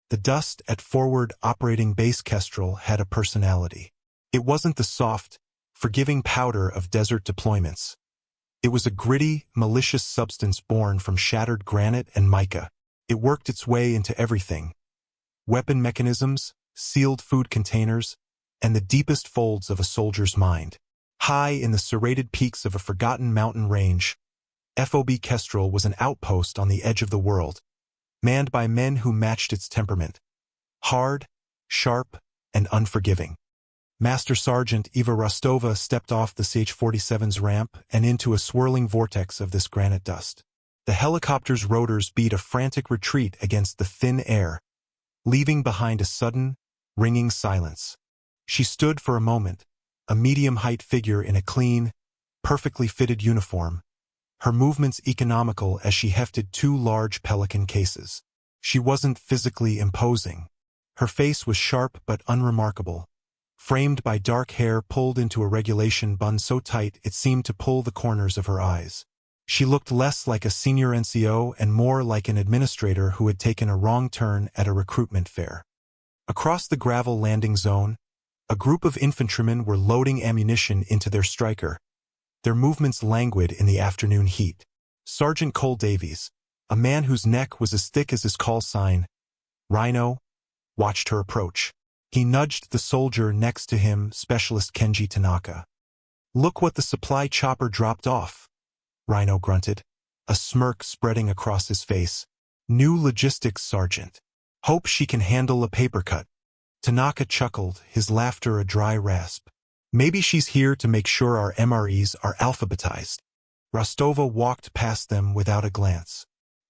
The dust at Forward Operating Base Kestrel had a personality. It wasn't the soft, forgiving powder of desert deployments. It was a gritty, malicious substance born from shattered granite and mica. It worked its way into everything. Weapon mechanisms, sealed food containers, and the deepest folds of a soldier's mind. High in the serrated peaks of a forgotten mountain range, FOB Kestrel was an outpost on the edge of the world, manned by men who matched its temperament. Hard, sharp, and unforgiving. Master Sergeant Eva Rusttova stepped off the CH-47's ramp and into a swirling vortex of this granite dust. The helicopter's rotors beat a frantic retreat against the thin air, leaving behind a sudden, ringing silence. She stood for a moment, a medium-height figure in a clean, perfectly fitted uniform, her movements economical as she hefted two large Pelican cases. She wasn't physically imposing. Her face was sharp but unremarkable, framed by dark hair pulled into a regulation bun so tight it seemed to pull the corners of her eyes. She looked less like a senior NCO and more like an administrator who had taken a wrong turn at a recruitment fair. Across the gravel landing zone, a group of infantrymen were loading ammunition into their striker, their movements languid in the afternoon heat. Sergeant Cole Davies, a man whose neck was as thick as his call sign, Rhino, watched her approach. He nudged the soldier next to him, Specialist Kenji Tanaka. "Look what the supply chopper dropped off," Rhino grunted, a smirk spreading across his face. "New logistics, Sergeant. Hope she can handle a paper cut." Tanaka chuckled, his laughter a dry rasp. "Maybe she's here to make sure our MREs are alphabetized." Rusttova walked past them without a glance.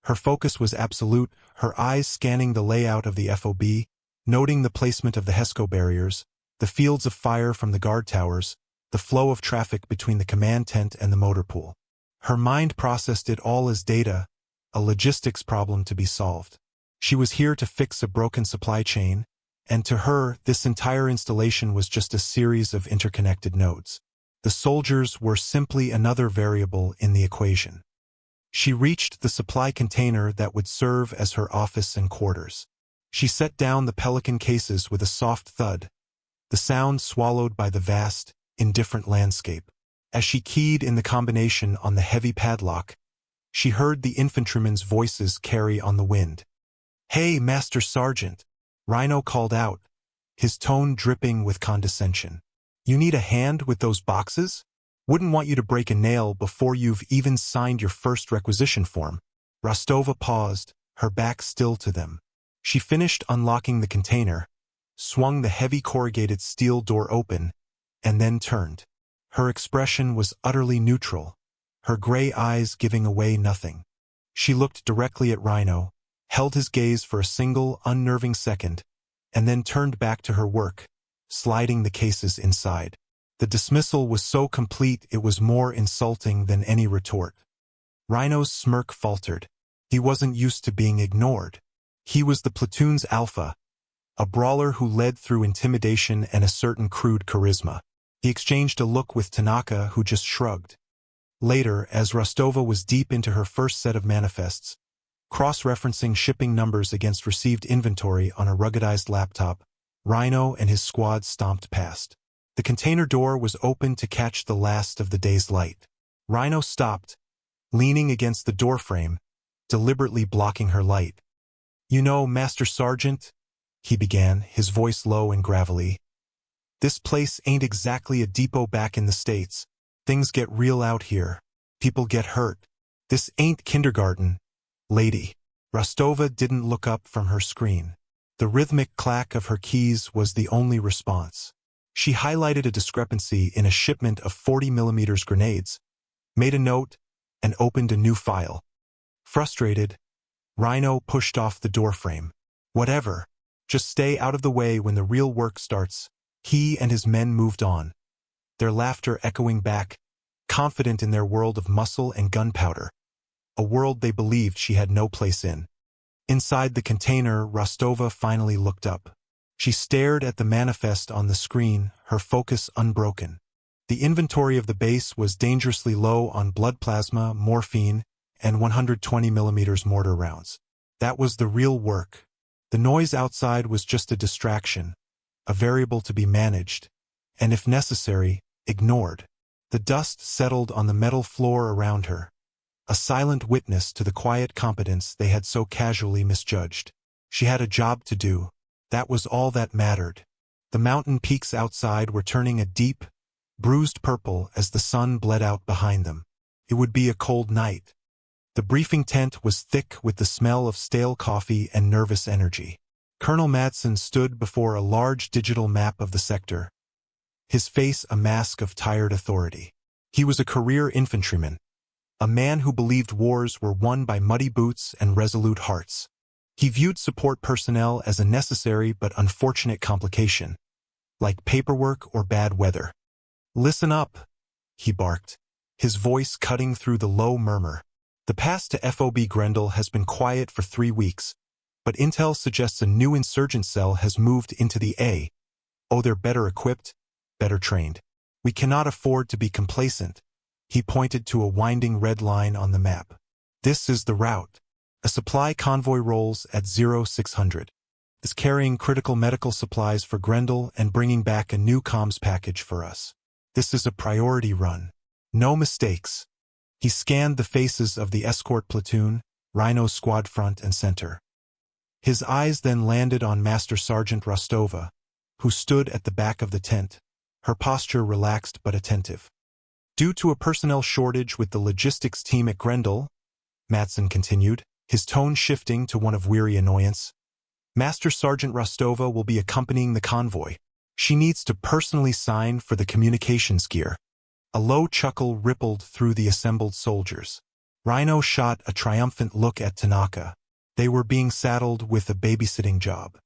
Her focus was absolute, her eyes scanning the layout of the FOB, noting the placement of the HESCO barriers, the fields of fire from the guard towers, the flow of traffic between the command tent and the motor pool. Her mind processed it all as data, a logistics problem to be solved. She was here to fix a broken supply chain, and to her, this entire installation was just a series of interconnected nodes. The soldiers were simply another variable in the equation. She reached the supply container that would serve as her office and quarters. She set down the Pelican cases with a soft thud, the sound swallowed by the vast, indifferent landscape. As she keyed in the combination on the heavy padlock, she heard the infantrymen's voices carry on the wind. "Hey, Master Sergeant," Rhino called out, his tone dripping with condescension. "You need a hand with those boxes? Wouldn't want you to break a nail before you've even signed your first requisition form." Rusttova paused, her back still to them. She finished unlocking the container, swung the heavy corrugated steel door open, and then turned. Her expression was utterly neutral, her gray eyes giving away nothing. She looked directly at Rhino, held his gaze for a single, unnerving second, and then turned back to her work, sliding the cases inside. The dismissal was so complete it was more insulting than any retort. Rhino's smirk faltered. He wasn't used to being ignored. He was the platoon's alpha, a brawler who led through intimidation and a certain crude charisma. He exchanged a look with Tanaka, who just shrugged. Later, as Rusttova was deep into her first set of manifests, cross-referencing shipping numbers against received inventory on a ruggedized laptop, Rhino and his squad stomped past. The container door was open to catch the last of the day's light. Rhino stopped, leaning against the doorframe, deliberately blocking her light. "You know, Master Sergeant," he began, his voice low and gravelly, "this place ain't exactly a depot back in the States. Things get real out here. People get hurt. This ain't kindergarten, lady." Rusttova didn't look up from her screen. The rhythmic clack of her keys was the only response. She highlighted a discrepancy in a shipment of 40mm grenades, made a note, and opened a new file. Frustrated, Rhino pushed off the doorframe. "Whatever. Just stay out of the way when the real work starts." He and his men moved on, their laughter echoing back, confident in their world of muscle and gunpowder, a world they believed she had no place in. Inside the container, Rusttova finally looked up. She stared at the manifest on the screen, her focus unbroken. The inventory of the base was dangerously low on blood plasma, morphine, and 120mm mortar rounds. That was the real work. The noise outside was just a distraction, a variable to be managed, and if necessary, ignored. The dust settled on the metal floor around her, a silent witness to the quiet competence they had so casually misjudged. She had a job to do. That was all that mattered. The mountain peaks outside were turning a deep, bruised purple as the sun bled out behind them. It would be a cold night. The briefing tent was thick with the smell of stale coffee and nervous energy. Colonel Madsen stood before a large digital map of the sector, his face a mask of tired authority. He was a career infantryman, a man who believed wars were won by muddy boots and resolute hearts. He viewed support personnel as a necessary but unfortunate complication, like paperwork or bad weather. "Listen up," he barked, his voice cutting through the low murmur. "The pass to FOB Grendel has been quiet for 3 weeks, but intel suggests a new insurgent cell has moved into the A. Oh, they're better equipped, better trained. We cannot afford to be complacent." He pointed to a winding red line on the map. "This is the route. A supply convoy rolls at 0600. It's carrying critical medical supplies for Grendel and bringing back a new comms package for us. This is a priority run. No mistakes." He scanned the faces of the escort platoon, Rhino's squad front and center. His eyes then landed on Master Sergeant Rusttova, who stood at the back of the tent, her posture relaxed but attentive. "Due to a personnel shortage with the logistics team at Grendel," Madsen continued, his tone shifting to one of weary annoyance, "Master Sergeant Rusttova will be accompanying the convoy. She needs to personally sign for the communications gear." A low chuckle rippled through the assembled soldiers. Rhino shot a triumphant look at Tanaka. They were being saddled with a babysitting job.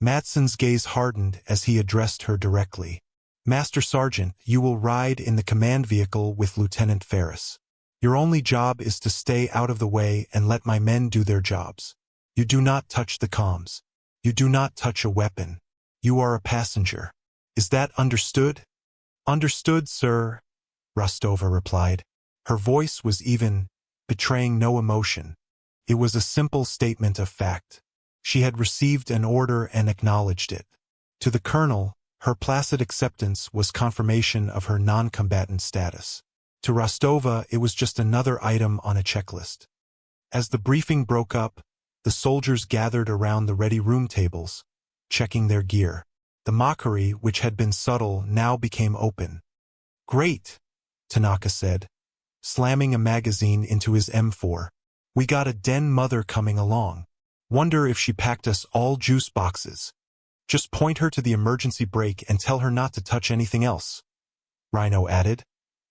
Madsen's gaze hardened as he addressed her directly. "Master Sergeant, you will ride in the command vehicle with Lieutenant Ferris. Your only job is to stay out of the way and let my men do their jobs. You do not touch the comms. You do not touch a weapon. You are a passenger. Is that understood?" "Understood, sir," Rusttova replied. Her voice was even, betraying no emotion. It was a simple statement of fact. She had received an order and acknowledged it. To the colonel, her placid acceptance was confirmation of her non-combatant status. To Rusttova, it was just another item on a checklist. As the briefing broke up, the soldiers gathered around the ready room tables, checking their gear. The mockery, which had been subtle, now became open. "Great," Tanaka said, slamming a magazine into his M4. "We got a den mother coming along. Wonder if she packed us all juice boxes. Just point her to the emergency brake and tell her not to touch anything else," Rhino added,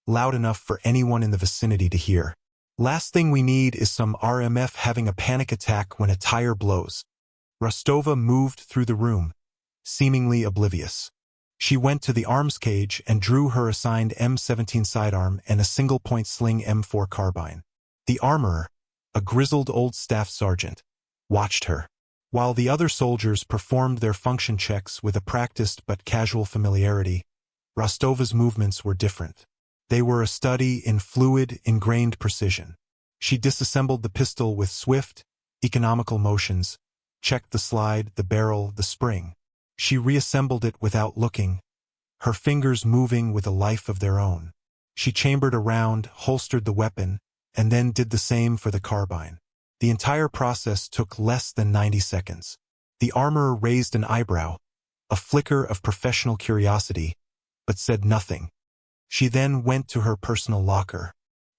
loud enough for anyone in the vicinity to hear. "Last thing we need is some RMF having a panic attack when a tire blows." Rusttova moved through the room, seemingly oblivious. She went to the arms cage and drew her assigned M17 sidearm and a single-point sling M4 carbine. The armorer, a grizzled old staff sergeant, watched her, while the other soldiers performed their function checks with a practiced but casual familiarity. Rustova's movements were different. They were a study in fluid, ingrained precision. She disassembled the pistol with swift, economical motions, checked the slide, the barrel, the spring. She reassembled it without looking, her fingers moving with a life of their own. She chambered a round, holstered the weapon, and then did the same for the carbine. The entire process took less than 90 seconds. The armorer raised an eyebrow, a flicker of professional curiosity, but said nothing. She then went to her personal locker.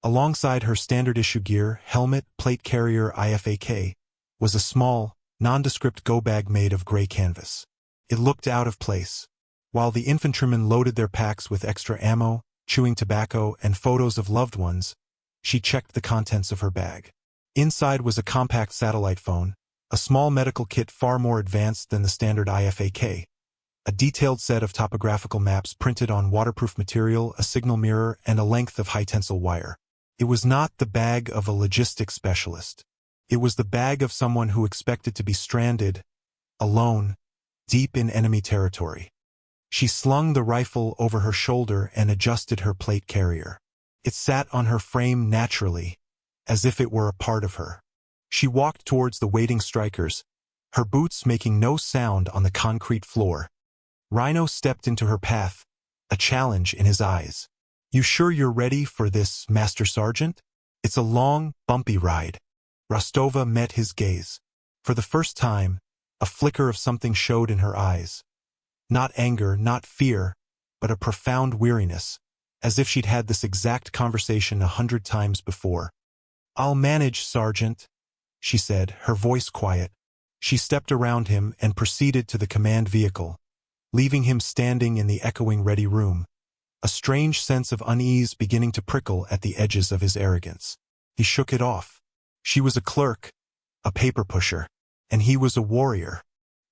Alongside her standard-issue gear, helmet, plate carrier IFAK, was a small, nondescript go-bag made of gray canvas. It looked out of place. While the infantrymen loaded their packs with extra ammo, chewing tobacco, and photos of loved ones, she checked the contents of her bag. Inside was a compact satellite phone, a small medical kit far more advanced than the standard IFAK, a detailed set of topographical maps printed on waterproof material, a signal mirror, and a length of high-tensile wire. It was not the bag of a logistics specialist. It was the bag of someone who expected to be stranded, alone, deep in enemy territory. She slung the rifle over her shoulder and adjusted her plate carrier. It sat on her frame naturally, as if it were a part of her. She walked towards the waiting strikers, her boots making no sound on the concrete floor. Rhino stepped into her path, a challenge in his eyes. "You sure you're ready for this, Master Sergeant? It's a long, bumpy ride." Rusttova met his gaze. For the first time, a flicker of something showed in her eyes. Not anger, not fear, but a profound weariness, as if she'd had this exact conversation 100 times before. "I'll manage, Sergeant," she said, her voice quiet. She stepped around him and proceeded to the command vehicle, leaving him standing in the echoing ready room, a strange sense of unease beginning to prickle at the edges of his arrogance. He shook it off. She was a clerk, a paper pusher, and he was a warrior.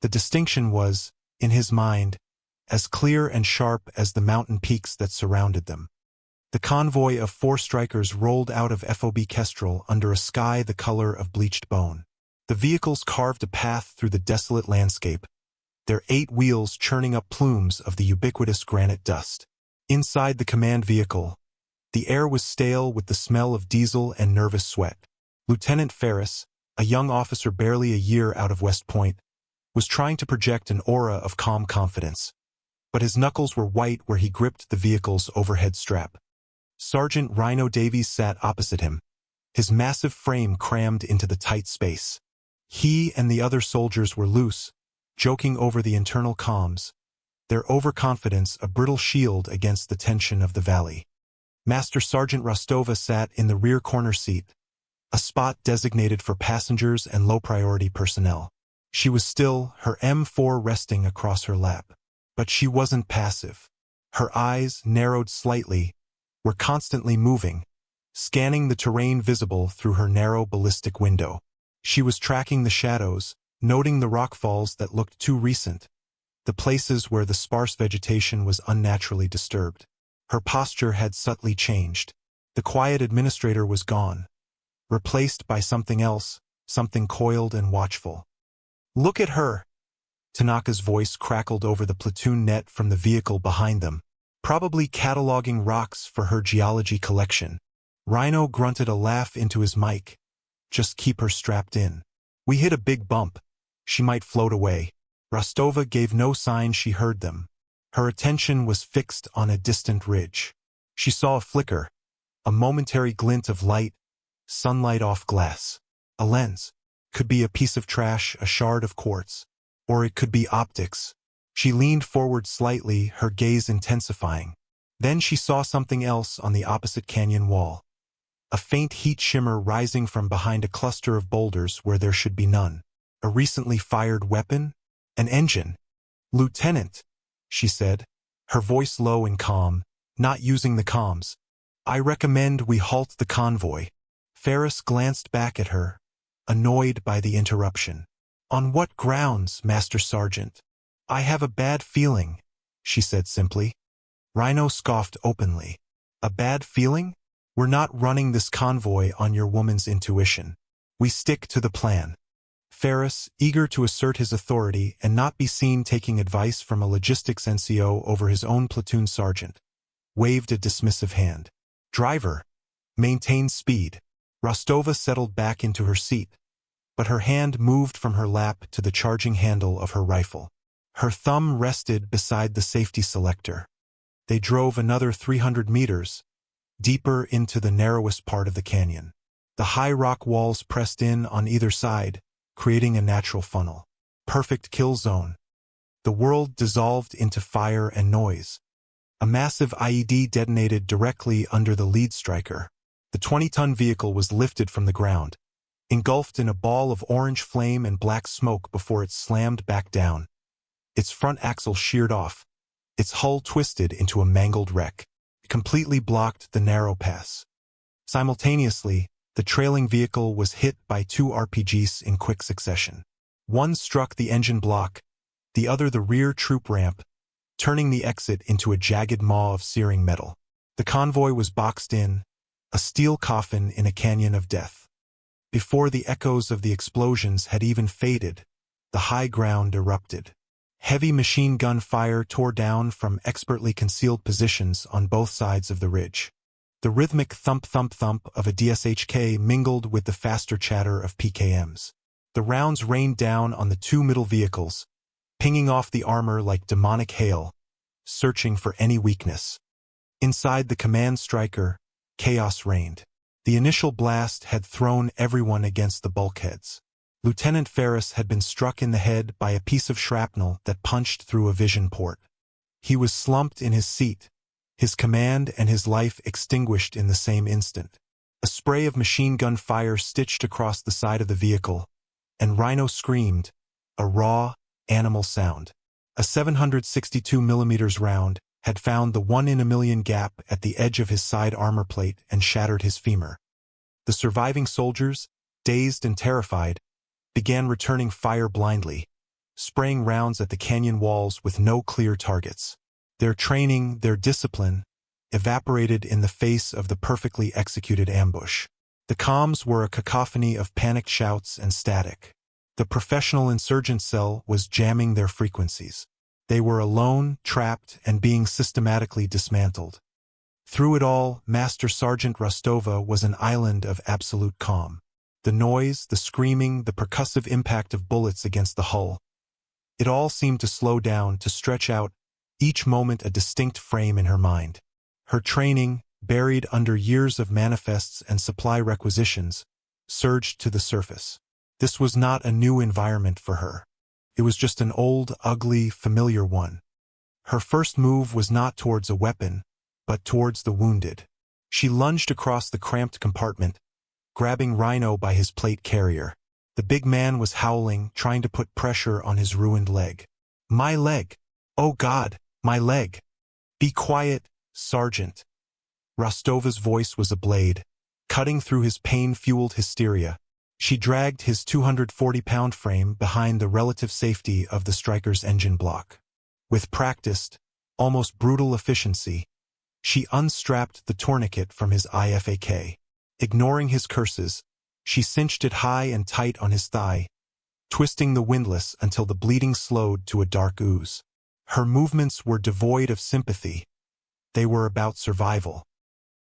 The distinction was, in his mind, as clear and sharp as the mountain peaks that surrounded them. The convoy of 4 strikers rolled out of FOB Kestrel under a sky the color of bleached bone. The vehicles carved a path through the desolate landscape, their 8 wheels churning up plumes of the ubiquitous granite dust. Inside the command vehicle, the air was stale with the smell of diesel and nervous sweat. Lieutenant Ferris, a young officer barely a year out of West Point, was trying to project an aura of calm confidence, but his knuckles were white where he gripped the vehicle's overhead strap. Sergeant Rhino Davies sat opposite him, his massive frame crammed into the tight space. He and the other soldiers were loose, joking over the internal comms, their overconfidence a brittle shield against the tension of the valley. Master Sergeant Rusttova sat in the rear corner seat, a spot designated for passengers and low-priority personnel. She was still, her M4 resting across her lap. But she wasn't passive. Her eyes, narrowed slightly, were constantly moving, scanning the terrain visible through her narrow ballistic window. She was tracking the shadows, noting the rockfalls that looked too recent, the places where the sparse vegetation was unnaturally disturbed. Her posture had subtly changed. The quiet administrator was gone, replaced by something else, something coiled and watchful. "Look at her!" Tanaka's voice crackled over the platoon net from the vehicle behind them, probably cataloging rocks for her geology collection. Rhino grunted a laugh into his mic. "Just keep her strapped in. We hit a big bump. She might float away." Rusttova gave no sign she heard them. Her attention was fixed on a distant ridge. She saw a flicker, a momentary glint of light, sunlight off glass. A lens. Could be a piece of trash, a shard of quartz. Or it could be optics. She leaned forward slightly, her gaze intensifying. Then she saw something else on the opposite canyon wall. A faint heat shimmer rising from behind a cluster of boulders where there should be none. A recently fired weapon? An engine. "Lieutenant," she said, her voice low and calm, not using the comms. "I recommend we halt the convoy." Ferris glanced back at her, annoyed by the interruption. "On what grounds, Master Sergeant?" "I have a bad feeling," she said simply. Rhino scoffed openly. "A bad feeling? We're not running this convoy on your woman's intuition. We stick to the plan." Ferris, eager to assert his authority and not be seen taking advice from a logistics NCO over his own platoon sergeant, waved a dismissive hand. "Driver, maintain speed." Rusttova settled back into her seat, but her hand moved from her lap to the charging handle of her rifle. Her thumb rested beside the safety selector. They drove another 300 meters, deeper into the narrowest part of the canyon. The high rock walls pressed in on either side, creating a natural funnel. Perfect kill zone. The world dissolved into fire and noise. A massive IED detonated directly under the lead striker. The 20-ton vehicle was lifted from the ground, engulfed in a ball of orange flame and black smoke before it slammed back down. Its front axle sheared off, its hull twisted into a mangled wreck. It completely blocked the narrow pass. Simultaneously, the trailing vehicle was hit by 2 RPGs in quick succession. One struck the engine block, the other the rear troop ramp, turning the exit into a jagged maw of searing metal. The convoy was boxed in, a steel coffin in a canyon of death. Before the echoes of the explosions had even faded, the high ground erupted. Heavy machine gun fire tore down from expertly concealed positions on both sides of the ridge. The rhythmic thump-thump-thump of a DSHK mingled with the faster chatter of PKMs. The rounds rained down on the two middle vehicles, pinging off the armor like demonic hail, searching for any weakness. Inside the command striker, chaos reigned. The initial blast had thrown everyone against the bulkheads. Lieutenant Ferris had been struck in the head by a piece of shrapnel that punched through a vision port. He was slumped in his seat, his command and his life extinguished in the same instant. A spray of machine gun fire stitched across the side of the vehicle, and Rhino screamed, a raw, animal sound. A 762mm round had found the 1-in-a-million gap at the edge of his side armor plate and shattered his femur. The surviving soldiers, dazed and terrified, began returning fire blindly, spraying rounds at the canyon walls with no clear targets. Their training, their discipline, evaporated in the face of the perfectly executed ambush. The comms were a cacophony of panicked shouts and static. The professional insurgent cell was jamming their frequencies. They were alone, trapped, and being systematically dismantled. Through it all, Master Sergeant Rusttova was an island of absolute calm. The noise, the screaming, the percussive impact of bullets against the hull. It all seemed to slow down, to stretch out, each moment a distinct frame in her mind. Her training, buried under years of manifests and supply requisitions, surged to the surface. This was not a new environment for her. It was just an old, ugly, familiar one. Her first move was not towards a weapon, but towards the wounded. She lunged across the cramped compartment, grabbing Rhino by his plate carrier. The big man was howling, trying to put pressure on his ruined leg. My leg! Oh God, my leg! Be quiet, Sergeant. Rustova's voice was a blade, cutting through his pain-fueled hysteria. She dragged his 240-pound frame behind the relative safety of the striker's engine block. With practiced, almost brutal efficiency, she unstrapped the tourniquet from his IFAK. Ignoring his curses, she cinched it high and tight on his thigh, twisting the windlass until the bleeding slowed to a dark ooze. Her movements were devoid of sympathy. They were about survival.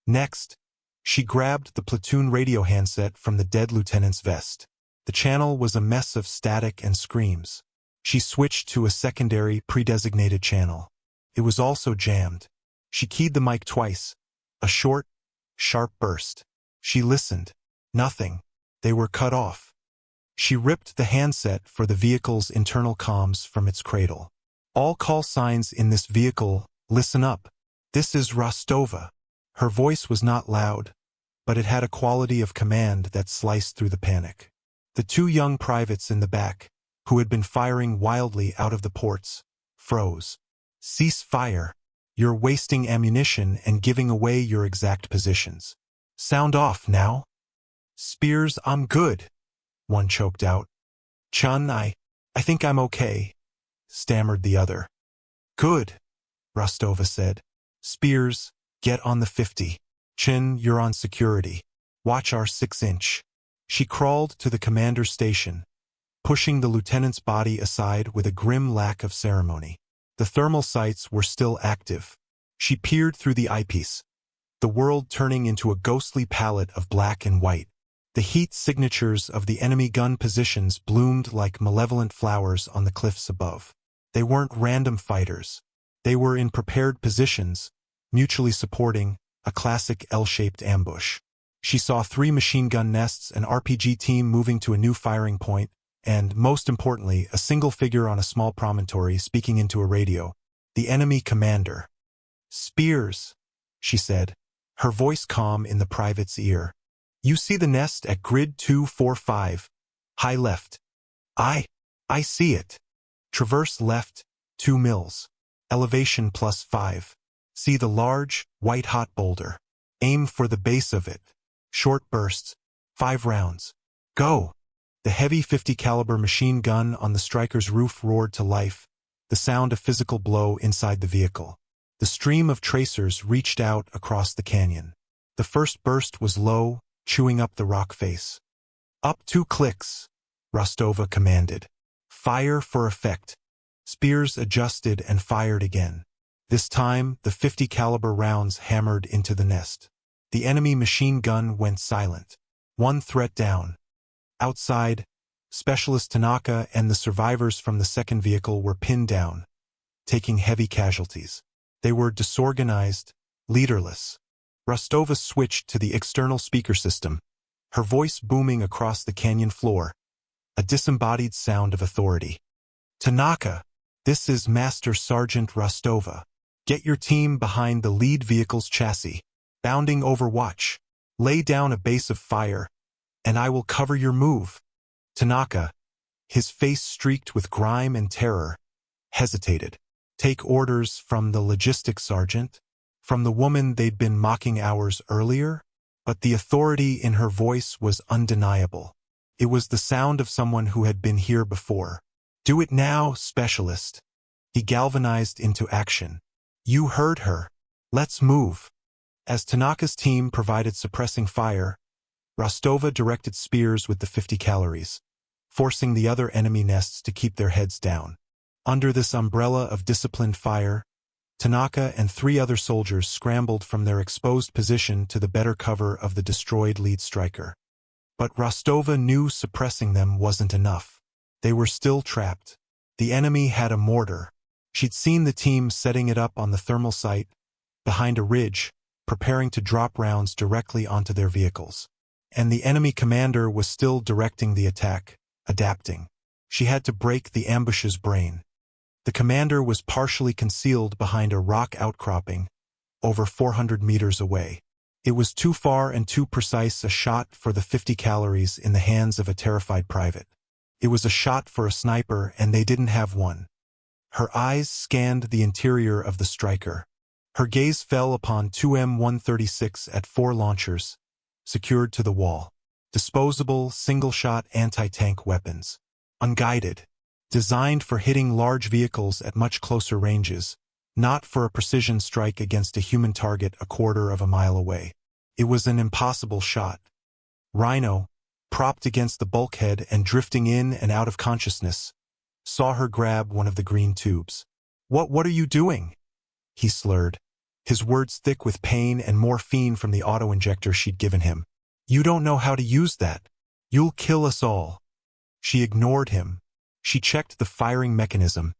Next, she grabbed the platoon radio handset from the dead lieutenant's vest. The channel was a mess of static and screams. She switched to a secondary, pre-designated channel. It was also jammed. She keyed the mic twice. A short, sharp burst. She listened. Nothing. They were cut off. She ripped the handset for the vehicle's internal comms from its cradle. All call signs in this vehicle, listen up. This is Rusttova. Her voice was not loud, but it had a quality of command that sliced through the panic. The two young privates in the back, who had been firing wildly out of the ports, froze. Cease fire. You're wasting ammunition and giving away your exact positions. Sound off now. Spears, I'm good, one choked out. Chun, I think I'm okay, stammered the other. Good, Rusttova said. Spears, get on the 50. Chin, you're on security. Watch our 6-inch. She crawled to the commander's station, pushing the lieutenant's body aside with a grim lack of ceremony. The thermal sights were still active. She peered through the eyepiece, the world turning into a ghostly palette of black and white. The heat signatures of the enemy gun positions bloomed like malevolent flowers on the cliffs above. They weren't random fighters. They were in prepared positions, mutually supporting, a classic L-shaped ambush. She saw 3 machine gun nests, an RPG team moving to a new firing point, and, most importantly, a single figure on a small promontory speaking into a radio. The enemy commander. Spears, she said, her voice calm in the private's ear. You see the nest at grid 245, high left. I see it. Traverse left, 2 mils. Elevation +5. See the large, white-hot boulder. Aim for the base of it. Short bursts, 5 rounds. Go! The heavy 50 caliber machine gun on the striker's roof roared to life, the sound of physical blow inside the vehicle. The stream of tracers reached out across the canyon. The first burst was low, chewing up the rock face. Up 2 clicks, Rusttova commanded. Fire for effect. Spears adjusted and fired again. This time, the 50 caliber rounds hammered into the nest. The enemy machine gun went silent. 1 threat down. Outside, Specialist Tanaka and the survivors from the second vehicle were pinned down, taking heavy casualties. They were disorganized, leaderless. Rusttova switched to the external speaker system, her voice booming across the canyon floor, a disembodied sound of authority. Tanaka, this is Master Sergeant Rusttova. Get your team behind the lead vehicle's chassis, bounding over watch. Lay down a base of fire, and I will cover your move. Tanaka, his face streaked with grime and terror, hesitated. Take orders from the logistics sergeant? From the woman they'd been mocking hours earlier? But the authority in her voice was undeniable. It was the sound of someone who had been here before. Do it now, Specialist. He galvanized into action. You heard her. Let's move. As Tanaka's team provided suppressing fire, Rusttova directed spears with the 50 calories, forcing the other enemy nests to keep their heads down. Under this umbrella of disciplined fire, Tanaka and 3 other soldiers scrambled from their exposed position to the better cover of the destroyed lead striker. But Rusttova knew suppressing them wasn't enough. They were still trapped. The enemy had a mortar. She'd seen the team setting it up on the thermal site, behind a ridge, preparing to drop rounds directly onto their vehicles. And the enemy commander was still directing the attack, adapting. She had to break the ambush's brain. The commander was partially concealed behind a rock outcropping, over 400 meters away. It was too far and too precise a shot for the 50 calories in the hands of a terrified private. It was a shot for a sniper, and they didn't have one. Her eyes scanned the interior of the striker. Her gaze fell upon 2 M136 at 4 launchers, secured to the wall. Disposable, single-shot anti-tank weapons. Unguided. Designed for hitting large vehicles at much closer ranges, not for a precision strike against a human target a quarter of a mile away. It was an impossible shot. Rhino, propped against the bulkhead and drifting in and out of consciousness, saw her grab one of the green tubes. What are you doing?" he slurred, his words thick with pain and morphine from the auto-injector she'd given him. "You don't know how to use that. You'll kill us all." She ignored him. She checked the firing mechanism,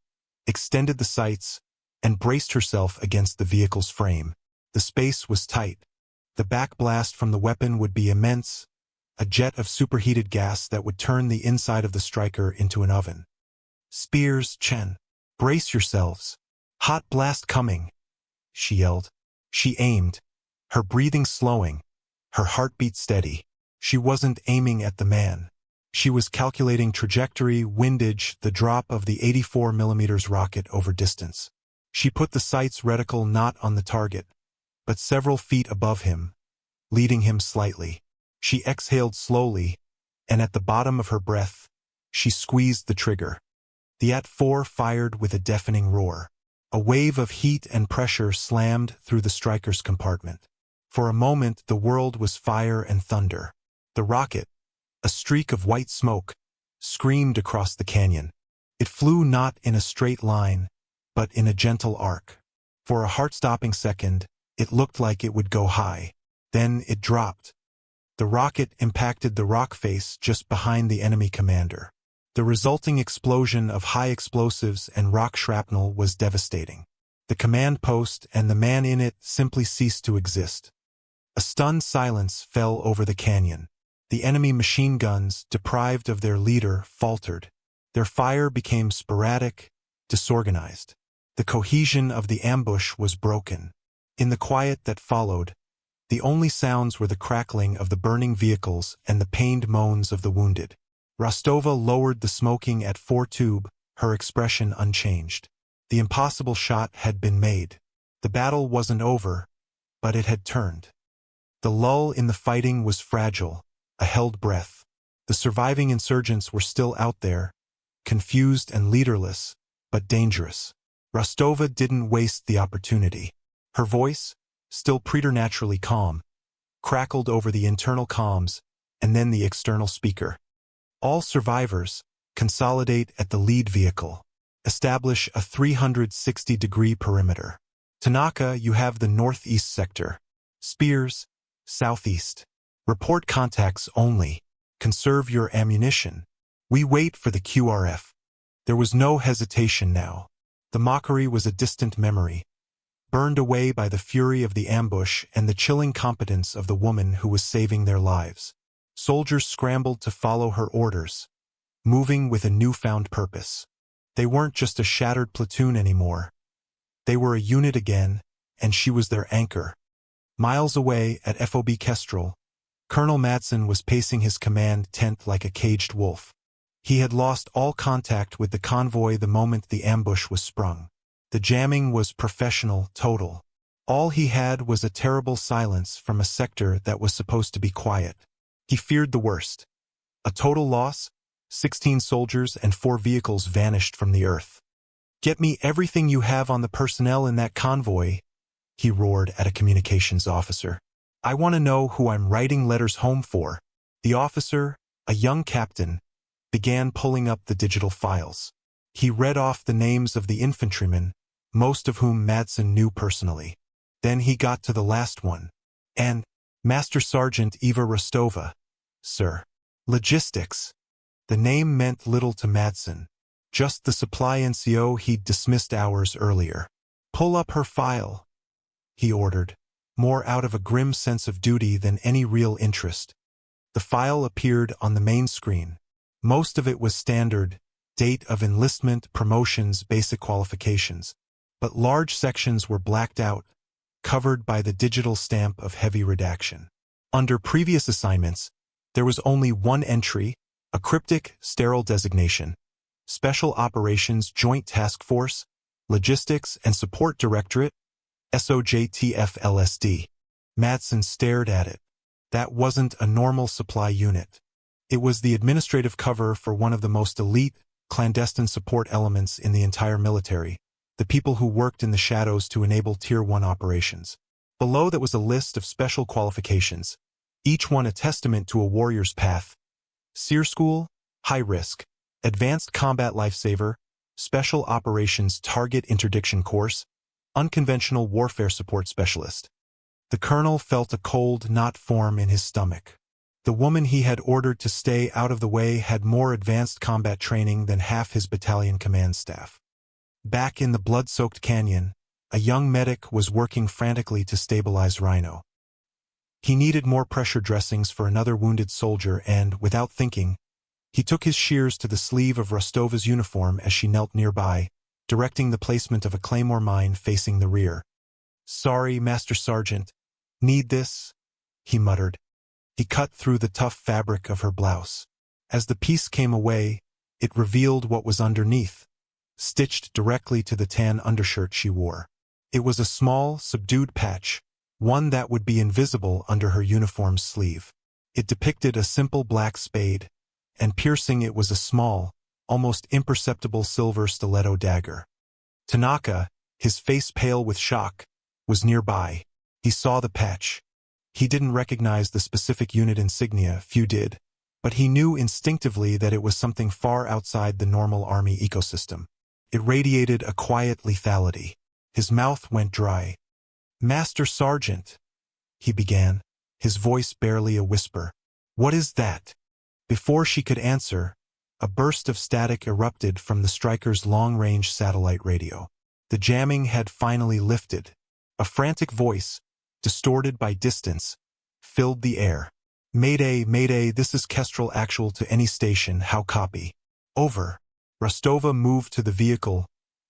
extended the sights, and braced herself against the vehicle's frame. The space was tight. The backblast from the weapon would be immense, a jet of superheated gas that would turn the inside of the striker into an oven. "Spears, Chen. Brace yourselves. Hot blast coming," she yelled. She aimed, her breathing slowing, her heartbeat steady. She wasn't aiming at the man. She was calculating trajectory, windage, the drop of the 84mm rocket over distance. She put the sight's reticle not on the target, but several feet above him, leading him slightly. She exhaled slowly, and at the bottom of her breath, she squeezed the trigger. The AT-4 fired with a deafening roar. A wave of heat and pressure slammed through the striker's compartment. For a moment, the world was fire and thunder. The rocket, a streak of white smoke, screamed across the canyon. It flew not in a straight line, but in a gentle arc. For a heart-stopping second, it looked like it would go high. Then it dropped. The rocket impacted the rock face just behind the enemy commander. The resulting explosion of high explosives and rock shrapnel was devastating. The command post and the man in it simply ceased to exist. A stunned silence fell over the canyon. The enemy machine guns, deprived of their leader, faltered. Their fire became sporadic, disorganized. The cohesion of the ambush was broken. In the quiet that followed, the only sounds were the crackling of the burning vehicles and the pained moans of the wounded. Rusttova lowered the smoking AT-4 tube, her expression unchanged. The impossible shot had been made. The battle wasn't over, but it had turned. The lull in the fighting was fragile, a held breath. The surviving insurgents were still out there, confused and leaderless, but dangerous. Rusttova didn't waste the opportunity. Her voice, still preternaturally calm, crackled over the internal comms and then the external speaker. "All survivors, consolidate at the lead vehicle. Establish a 360-degree perimeter. Tanaka, you have the northeast sector. Spears, southeast. Report contacts only. Conserve your ammunition. We wait for the QRF. There was no hesitation now. The mockery was a distant memory, burned away by the fury of the ambush and the chilling competence of the woman who was saving their lives. Soldiers scrambled to follow her orders, moving with a newfound purpose. They weren't just a shattered platoon anymore. They were a unit again, and she was their anchor. Miles away at FOB Kestrel, Colonel Madsen was pacing his command tent like a caged wolf. He had lost all contact with the convoy the moment the ambush was sprung. The jamming was professional, total. All he had was a terrible silence from a sector that was supposed to be quiet. He feared the worst. A total loss? 16 soldiers and 4 vehicles vanished from the earth. "Get me everything you have on the personnel in that convoy," he roared at a communications officer. "I want to know who I'm writing letters home for." The officer, a young captain, began pulling up the digital files. He read off the names of the infantrymen, most of whom Madsen knew personally. Then he got to the last one. "And Master Sergeant Eva Rusttova, sir." Logistics. The name meant little to Madsen, just the supply NCO he'd dismissed hours earlier. "Pull up her file," he ordered, more out of a grim sense of duty than any real interest. The file appeared on the main screen. Most of it was standard, date of enlistment, promotions, basic qualifications, but large sections were blacked out, covered by the digital stamp of heavy redaction. Under previous assignments, there was only one entry, a cryptic, sterile designation: Special Operations Joint Task Force, Logistics and Support Directorate, SOJTF-LSD. Madsen stared at it. That wasn't a normal supply unit. It was the administrative cover for one of the most elite, clandestine support elements in the entire military, the people who worked in the shadows to enable Tier 1 operations. Below that was a list of special qualifications, each one a testament to a warrior's path: SEER School, High Risk, Advanced Combat Lifesaver, Special Operations Target Interdiction Course, Unconventional Warfare Support Specialist. The colonel felt a cold knot form in his stomach. The woman he had ordered to stay out of the way had more advanced combat training than half his battalion command staff. Back in the blood-soaked canyon, a young medic was working frantically to stabilize Rhino. He needed more pressure dressings for another wounded soldier and, without thinking, he took his shears to the sleeve of Rusttova's uniform as she knelt nearby, directing the placement of a claymore mine facing the rear. "Sorry, Master Sergeant. Need this?" he muttered. He cut through the tough fabric of her blouse. As the piece came away, it revealed what was underneath, stitched directly to the tan undershirt she wore. It was a small, subdued patch, one that would be invisible under her uniform's sleeve. It depicted a simple black spade, and piercing it was a small, almost imperceptible silver stiletto dagger. Tanaka, his face pale with shock, was nearby. He saw the patch. He didn't recognize the specific unit insignia, few did, but he knew instinctively that it was something far outside the normal army ecosystem. It radiated a quiet lethality. His mouth went dry. "Master Sergeant," he began, his voice barely a whisper. "What is that?" Before she could answer, a burst of static erupted from the striker's long-range satellite radio. The jamming had finally lifted. A frantic voice, distorted by distance, filled the air. "Mayday, Mayday, this is Kestrel Actual to any station, how copy?" "Over." Rusttova moved to the vehicle,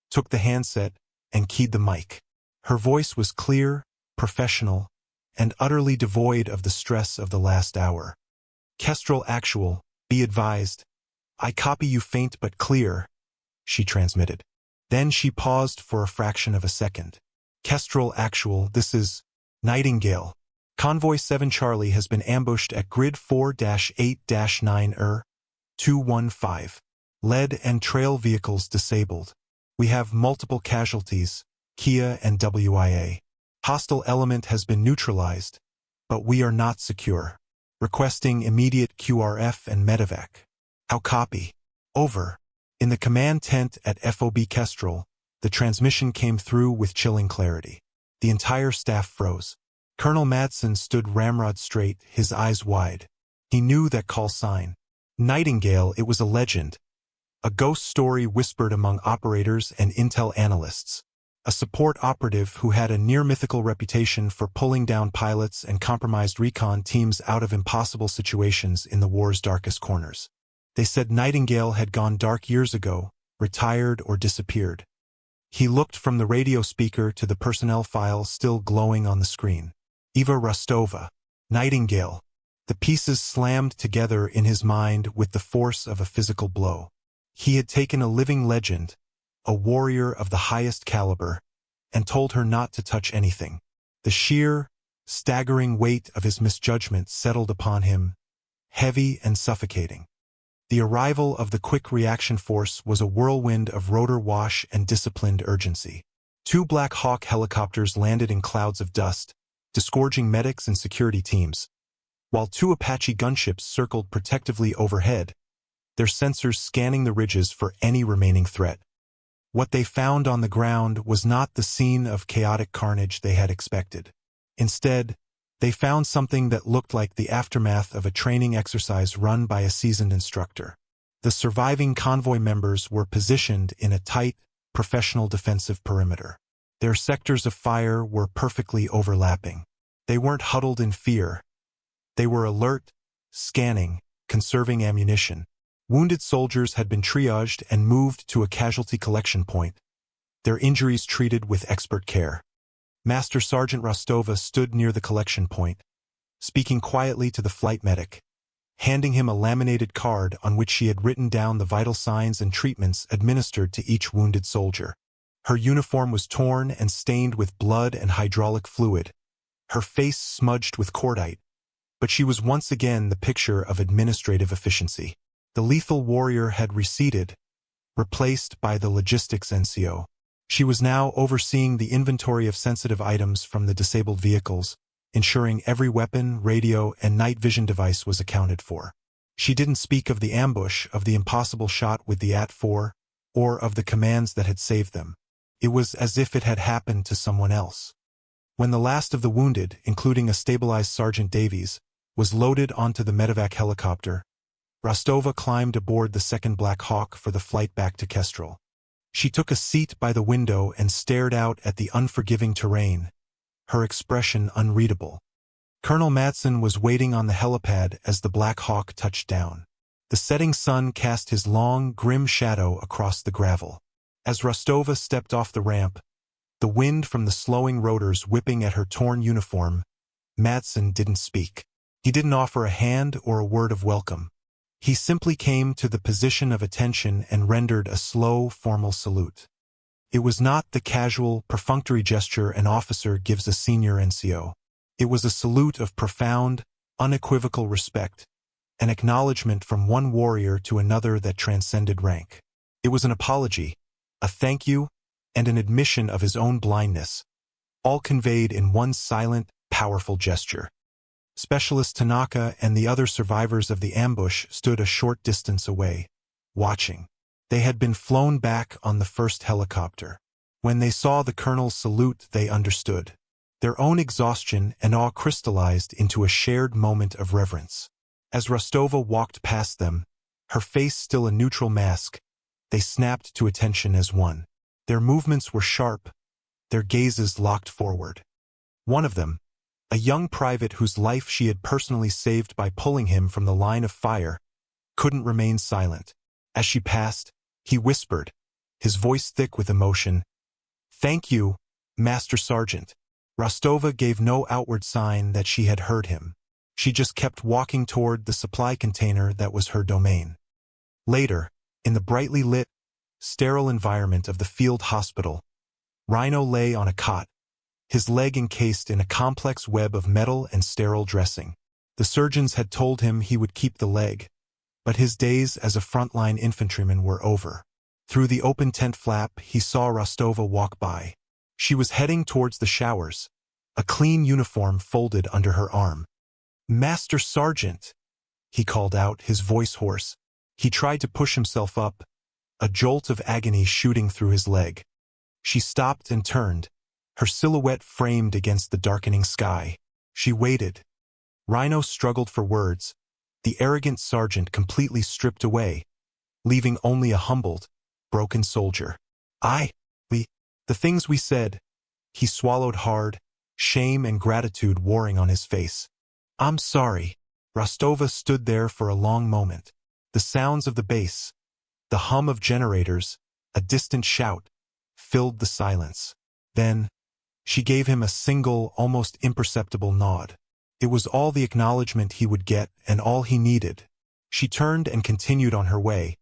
took the handset, and keyed the mic. Her voice was clear, professional, and utterly devoid of the stress of the last hour. "Kestrel Actual, be advised. I copy you faint but clear," she transmitted. Then she paused for a fraction of a second. "Kestrel Actual, this is Nightingale. Convoy 7 Charlie has been ambushed at grid 4-8-9 215. Lead and trail vehicles disabled. We have multiple casualties, Kia and WIA. Hostile element has been neutralized, but we are not secure. Requesting immediate QRF and medevac. How copy? Over." In the command tent at FOB Kestrel, the transmission came through with chilling clarity. The entire staff froze. Colonel Madsen stood ramrod straight, his eyes wide. He knew that call sign. Nightingale, it was a legend, a ghost story whispered among operators and intel analysts. A support operative who had a near-mythical reputation for pulling down pilots and compromised recon teams out of impossible situations in the war's darkest corners. They said Nightingale had gone dark years ago, retired or disappeared. He looked from the radio speaker to the personnel file still glowing on the screen. Eva Rusttova. Nightingale. The pieces slammed together in his mind with the force of a physical blow. He had taken a living legend, a warrior of the highest caliber, and told her not to touch anything. The sheer, staggering weight of his misjudgment settled upon him, heavy and suffocating. The arrival of the Quick Reaction Force was a whirlwind of rotor wash and disciplined urgency. 2 Black Hawk helicopters landed in clouds of dust, disgorging medics and security teams, while 2 Apache gunships circled protectively overhead, their sensors scanning the ridges for any remaining threat. What they found on the ground was not the scene of chaotic carnage they had expected. Instead, they found something that looked like the aftermath of a training exercise run by a seasoned instructor. The surviving convoy members were positioned in a tight, professional defensive perimeter. Their sectors of fire were perfectly overlapping. They weren't huddled in fear. They were alert, scanning, conserving ammunition. Wounded soldiers had been triaged and moved to a casualty collection point, their injuries treated with expert care. Master Sergeant Rusttova stood near the collection point, speaking quietly to the flight medic, handing him a laminated card on which she had written down the vital signs and treatments administered to each wounded soldier. Her uniform was torn and stained with blood and hydraulic fluid, her face smudged with cordite, but she was once again the picture of administrative efficiency. The lethal warrior had receded, replaced by the logistics NCO. She was now overseeing the inventory of sensitive items from the disabled vehicles, ensuring every weapon, radio, and night vision device was accounted for. She didn't speak of the ambush, of the impossible shot with the AT-4, or of the commands that had saved them. It was as if it had happened to someone else. When the last of the wounded, including a stabilized Sergeant Davies, was loaded onto the medevac helicopter, Rusttova climbed aboard the 2nd Black Hawk for the flight back to Kestrel. She took a seat by the window and stared out at the unforgiving terrain, her expression unreadable. Colonel Madsen was waiting on the helipad as the Black Hawk touched down. The setting sun cast his long, grim shadow across the gravel. As Rusttova stepped off the ramp, the wind from the slowing rotors whipping at her torn uniform, Madsen didn't speak. He didn't offer a hand or a word of welcome. He simply came to the position of attention and rendered a slow, formal salute. It was not the casual, perfunctory gesture an officer gives a senior NCO. It was a salute of profound, unequivocal respect, an acknowledgement from one warrior to another that transcended rank. It was an apology, a thank you, and an admission of his own blindness, all conveyed in one silent, powerful gesture. Specialist Tanaka and the other survivors of the ambush stood a short distance away, watching. They had been flown back on the first helicopter. When they saw the colonel's salute, they understood. Their own exhaustion and awe crystallized into a shared moment of reverence. As Rusttova walked past them, her face still a neutral mask, they snapped to attention as one. Their movements were sharp, their gazes locked forward. One of them, a young private whose life she had personally saved by pulling him from the line of fire, couldn't remain silent. As she passed, he whispered, his voice thick with emotion, "Thank you, Master Sergeant." Rusttova gave no outward sign that she had heard him. She just kept walking toward the supply container that was her domain. Later, in the brightly lit, sterile environment of the field hospital, Rhino lay on a cot, his leg encased in a complex web of metal and sterile dressing. The surgeons had told him he would keep the leg, but his days as a frontline infantryman were over. Through the open tent flap, he saw Rusttova walk by. She was heading towards the showers, a clean uniform folded under her arm. "Master Sergeant," he called out, his voice hoarse. He tried to push himself up, a jolt of agony shooting through his leg. She stopped and turned, her silhouette framed against the darkening sky. She waited. Rhino struggled for words, the arrogant sergeant completely stripped away, leaving only a humbled, broken soldier. The things we said. He swallowed hard, shame and gratitude warring on his face. I'm sorry. Rusttova stood there for a long moment. The sounds of the bass, the hum of generators, a distant shout, filled the silence. Then, she gave him a single, almost imperceptible nod. It was all the acknowledgement he would get and all he needed. She turned and continued on her way,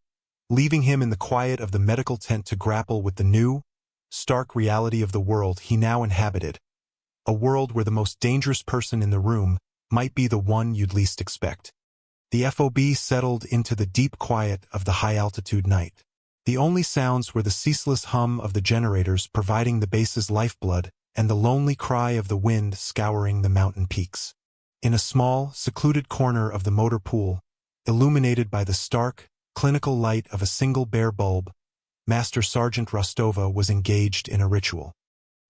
leaving him in the quiet of the medical tent to grapple with the new, stark reality of the world he now inhabited. A world where the most dangerous person in the room might be the one you'd least expect. The FOB settled into the deep quiet of the high-altitude night. The only sounds were the ceaseless hum of the generators providing the base's lifeblood and the lonely cry of the wind scouring the mountain peaks. In a small, secluded corner of the motor pool, illuminated by the stark, clinical light of a single bare bulb, Master Sergeant Rusttova was engaged in a ritual.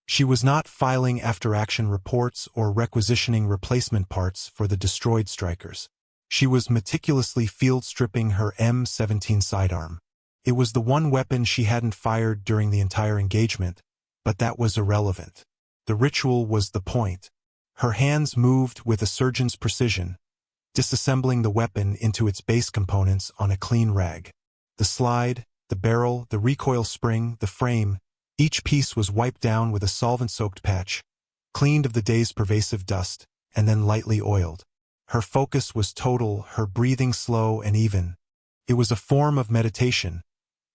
She was not filing after-action reports or requisitioning replacement parts for the destroyed strikers. She was meticulously field-stripping her M17 sidearm. It was the one weapon she hadn't fired during the entire engagement, but that was irrelevant. The ritual was the point. Her hands moved with a surgeon's precision, disassembling the weapon into its base components on a clean rag. The slide, the barrel, the recoil spring, the frame, each piece was wiped down with a solvent-soaked patch, cleaned of the day's pervasive dust, and then lightly oiled. Her focus was total, her breathing slow and even. It was a form of meditation,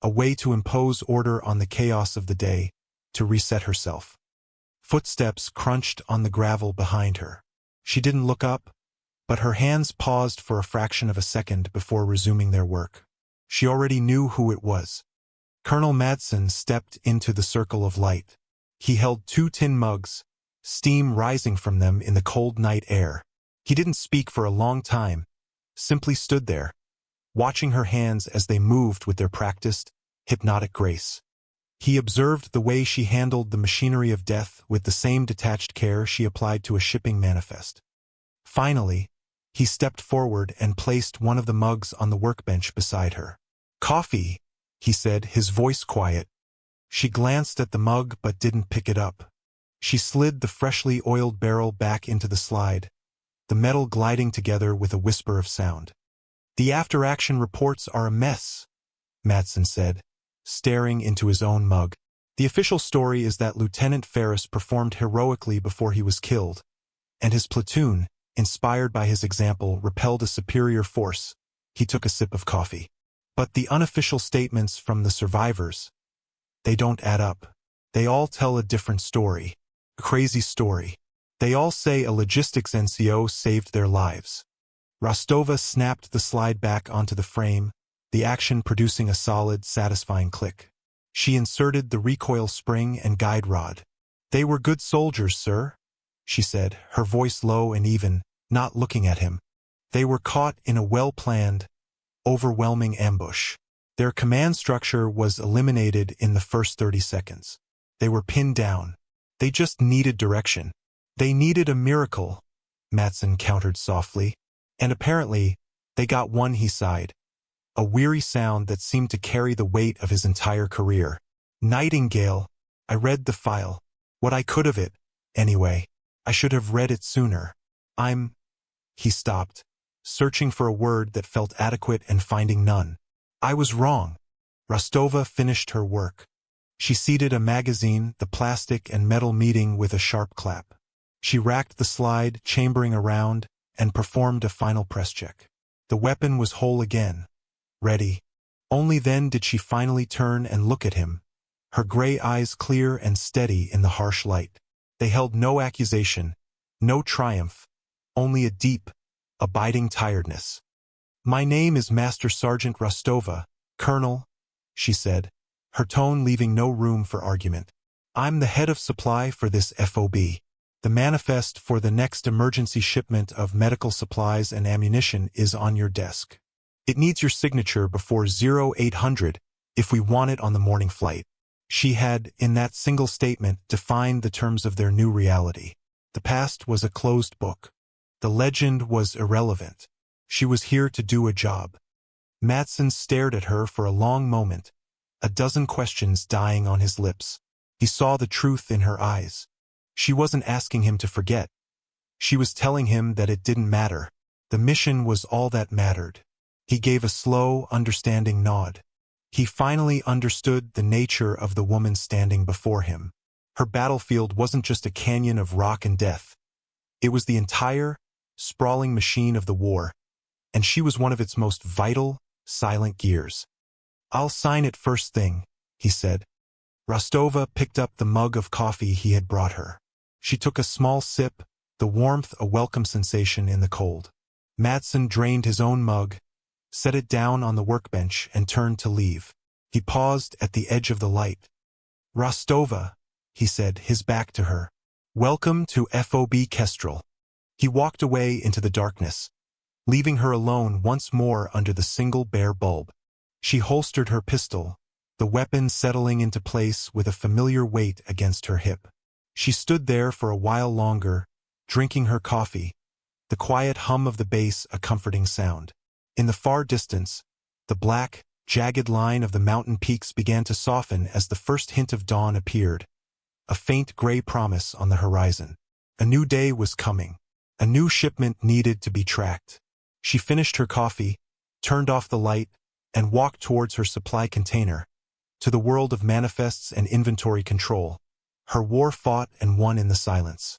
a way to impose order on the chaos of the day, to reset herself. Footsteps crunched on the gravel behind her. She didn't look up, but her hands paused for a fraction of a second before resuming their work. She already knew who it was. Colonel Madsen stepped into the circle of light. He held 2 tin mugs, steam rising from them in the cold night air. He didn't speak for a long time, simply stood there, watching her hands as they moved with their practiced, hypnotic grace. He observed the way she handled the machinery of death with the same detached care she applied to a shipping manifest. Finally, he stepped forward and placed one of the mugs on the workbench beside her. "Coffee," he said, his voice quiet. She glanced at the mug but didn't pick it up. She slid the freshly oiled barrel back into the slide, the metal gliding together with a whisper of sound. "The after-action reports are a mess," Madsen said, staring into his own mug. "The official story is that Lieutenant Ferris performed heroically before he was killed, and his platoon, inspired by his example, repelled a superior force." He took a sip of coffee. "But the unofficial statements from the survivors, they don't add up. They all tell a different story. A crazy story. They all say a logistics NCO saved their lives." Rusttova snapped the slide back onto the frame, the action producing a solid, satisfying click. She inserted the recoil spring and guide rod. "They were good soldiers, sir," she said, her voice low and even, not looking at him. "They were caught in a well-planned, overwhelming ambush. Their command structure was eliminated in the first 30 seconds. They were pinned down. They just needed direction. They needed a miracle," Madsen countered softly. "And apparently, they got one," he sighed. A weary sound that seemed to carry the weight of his entire career. "Nightingale. I read the file. What I could of it, anyway. I should have read it sooner. He stopped, searching for a word that felt adequate and finding none. "I was wrong." Rusttova finished her work. She seated a magazine, the plastic and metal meeting with a sharp clap. She racked the slide, chambering around, and performed a final press check. The weapon was whole again. Ready. Only then did she finally turn and look at him, her gray eyes clear and steady in the harsh light. They held no accusation, no triumph, only a deep, abiding tiredness. "My name is Master Sergeant Rusttova, Colonel," she said, her tone leaving no room for argument. "I'm the head of supply for this FOB. The manifest for the next emergency shipment of medical supplies and ammunition is on your desk. It needs your signature before 0800 if we want it on the morning flight." She had, in that single statement, defined the terms of their new reality. The past was a closed book. The legend was irrelevant. She was here to do a job. Madsen stared at her for a long moment, a dozen questions dying on his lips. He saw the truth in her eyes. She wasn't asking him to forget. She was telling him that it didn't matter. The mission was all that mattered. He gave a slow, understanding nod. He finally understood the nature of the woman standing before him. Her battlefield wasn't just a canyon of rock and death. It was the entire, sprawling machine of the war, and she was one of its most vital, silent gears. "I'll sign it first thing," he said. Rusttova picked up the mug of coffee he had brought her. She took a small sip, the warmth a welcome sensation in the cold. Madsen drained his own mug, set it down on the workbench, and turned to leave. He paused at the edge of the light. "Rusttova," he said, his back to her. "Welcome to FOB Kestrel." He walked away into the darkness, leaving her alone once more under the single bare bulb. She holstered her pistol, the weapon settling into place with a familiar weight against her hip. She stood there for a while longer, drinking her coffee, the quiet hum of the bass a comforting sound. In the far distance, the black, jagged line of the mountain peaks began to soften as the first hint of dawn appeared, a faint gray promise on the horizon. A new day was coming. A new shipment needed to be tracked. She finished her coffee, turned off the light, and walked towards her supply container, to the world of manifests and inventory control. Her war fought and won in the silence.